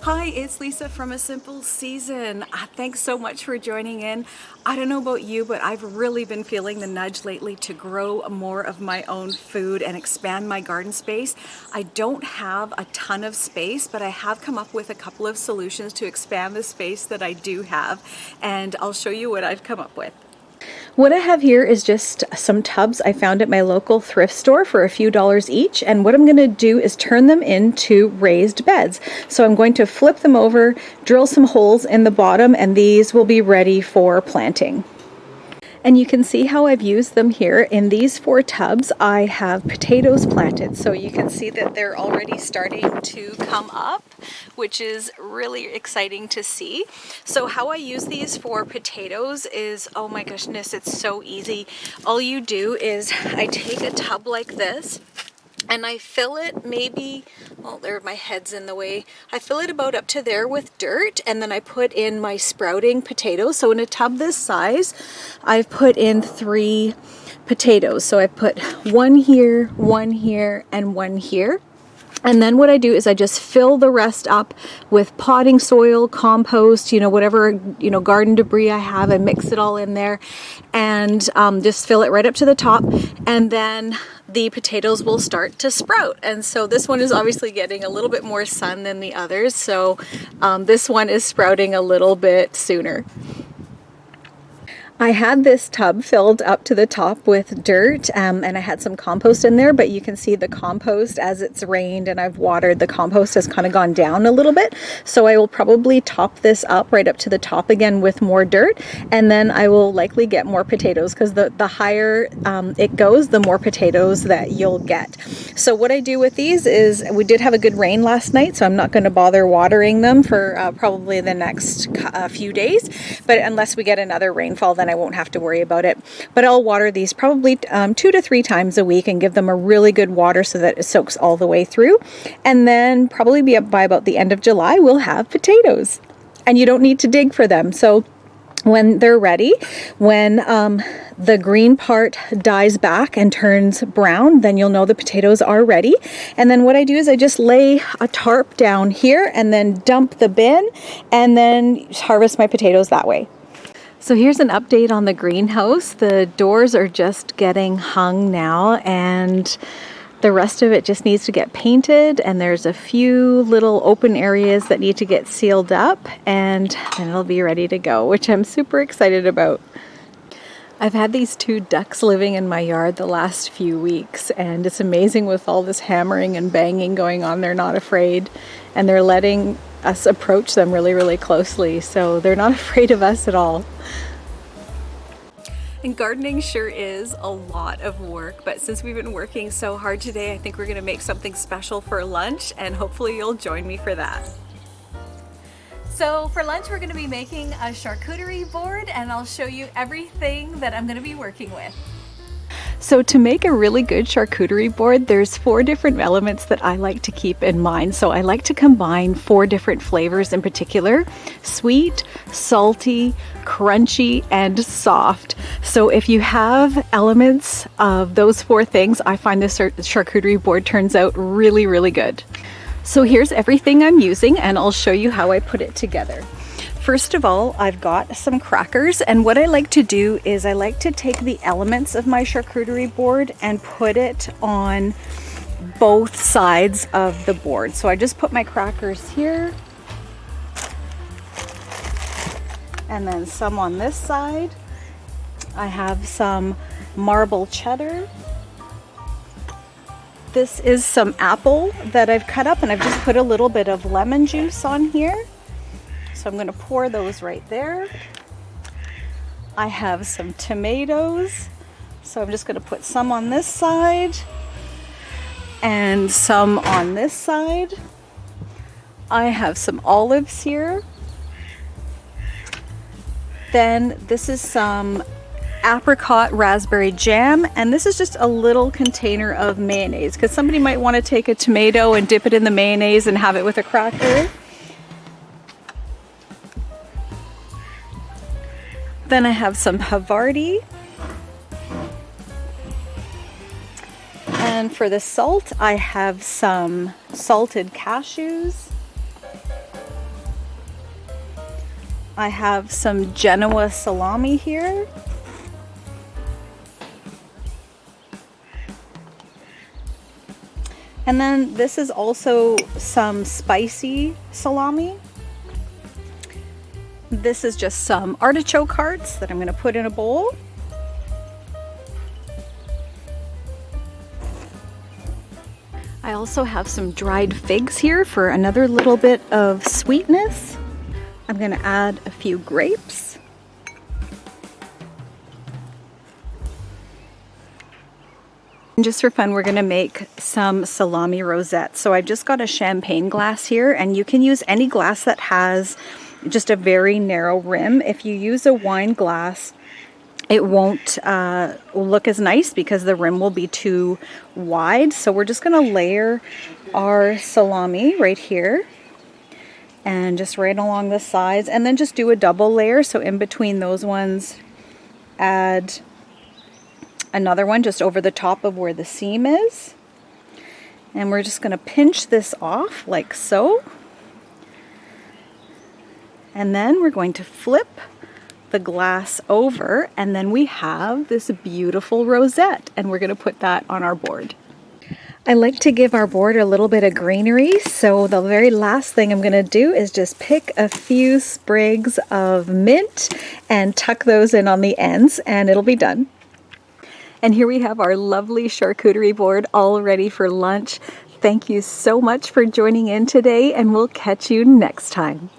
Hi, it's Lisa from A Simple Season. Thanks so much for joining in. I don't know about you, but I've really been feeling the nudge lately to grow more of my own food and expand my garden space. I don't have a ton of space, but I have come up with a couple of solutions to expand the space that I do have, and I'll show you what I've come up with. What I have here is just some tubs I found at my local thrift store for a few dollars each, and what I'm going to do is turn them into raised beds. So I'm going to flip them over, drill some holes in the bottom, and these will be ready for planting. And you can see how I've used them here. In these 4 tubs, I have potatoes planted. So you can see that they're already starting to come up, which is really exciting to see. So how I use these for potatoes is, oh my goodness, it's so easy. All you do is I take a tub like this, and I fill it maybe, well, there my head's in the way. I fill it about up to there with dirt, and then I put in my sprouting potatoes. So in a tub this size, I've put in 3 potatoes. So I put 1 here, 1 here, and 1 here. And then what I do is I just fill the rest up with potting soil, compost, whatever, garden debris I have, and mix it all in there and just fill it right up to the top. And then the potatoes will start to sprout. And so this one is obviously getting a little bit more sun than the others. So this one is sprouting a little bit sooner. I had this tub filled up to the top with dirt and I had some compost in there, but you can see the compost, as it's rained and I've watered, the compost has kind of gone down a little bit. So I will probably top this up right up to the top again with more dirt, and then I will likely get more potatoes, because the higher it goes, the more potatoes that you'll get. So what I do with these is, we did have a good rain last night, so I'm not going to bother watering them for probably the next few days, but unless we get another rainfall, then I won't have to worry about it. But I'll water these probably 2 to 3 times a week and give them a really good water so that it soaks all the way through. And then probably by about the end of July, we'll have potatoes. And you don't need to dig for them. So when they're ready, when the green part dies back and turns brown, then you'll know the potatoes are ready. And then what I do is I just lay a tarp down here and then dump the bin and then harvest my potatoes that way. So here's an update on the greenhouse. The doors are just getting hung now, and the rest of it just needs to get painted, and there's a few little open areas that need to get sealed up, and then it'll be ready to go, which I'm super excited about. I've had these 2 ducks living in my yard the last few weeks, and it's amazing with all this hammering and banging going on. They're not afraid, and they're letting us approach them really, really closely, so they're not afraid of us at all. And gardening sure is a lot of work, but since we've been working so hard today, I think we're going to make something special for lunch, and hopefully you'll join me for that. So for lunch, we're going to be making a charcuterie board, and I'll show you everything that I'm going to be working with. So to make a really good charcuterie board, there's 4 different elements that I like to keep in mind. So I like to combine 4 different flavors in particular: sweet, salty, crunchy, and soft. So if you have elements of those 4 things, I find this charcuterie board turns out really, really good. So here's everything I'm using, and I'll show you how I put it together. First of all, I've got some crackers, and what I like to do is I like to take the elements of my charcuterie board and put it on both sides of the board. So I just put my crackers here, and then some on this side. I have some marble cheddar. This is some apple that I've cut up, and I've just put a little bit of lemon juice on here. So I'm going to pour those right there. I have some tomatoes, so I'm just going to put some on this side and some on this side. I have some olives here. Then this is some apricot raspberry jam, and this is just a little container of mayonnaise, because somebody might want to take a tomato and dip it in the mayonnaise and have it with a cracker. Then I have some Havarti. And for the salt, I have some salted cashews. I have some Genoa salami here. And then this is also some spicy salami. This is just some artichoke hearts that I'm going to put in a bowl. I also have some dried figs here for another little bit of sweetness. I'm going to add a few grapes. And just for fun, we're going to make some salami rosettes. So I've just got a champagne glass here, and you can use any glass that has just a very narrow rim. If you use a wine glass, it won't look as nice because the rim will be too wide. So we're just going to layer our salami right here and just right along the sides, and then just do a double layer. So in between those ones, add another one just over the top of where the seam is. And we're just going to pinch this off like so. And then we're going to flip the glass over, and then we have this beautiful rosette, and we're going to put that on our board. I like to give our board a little bit of greenery, so the very last thing I'm going to do is just pick a few sprigs of mint and tuck those in on the ends, and it'll be done. And here we have our lovely charcuterie board all ready for lunch. Thank you so much for joining in today, and we'll catch you next time.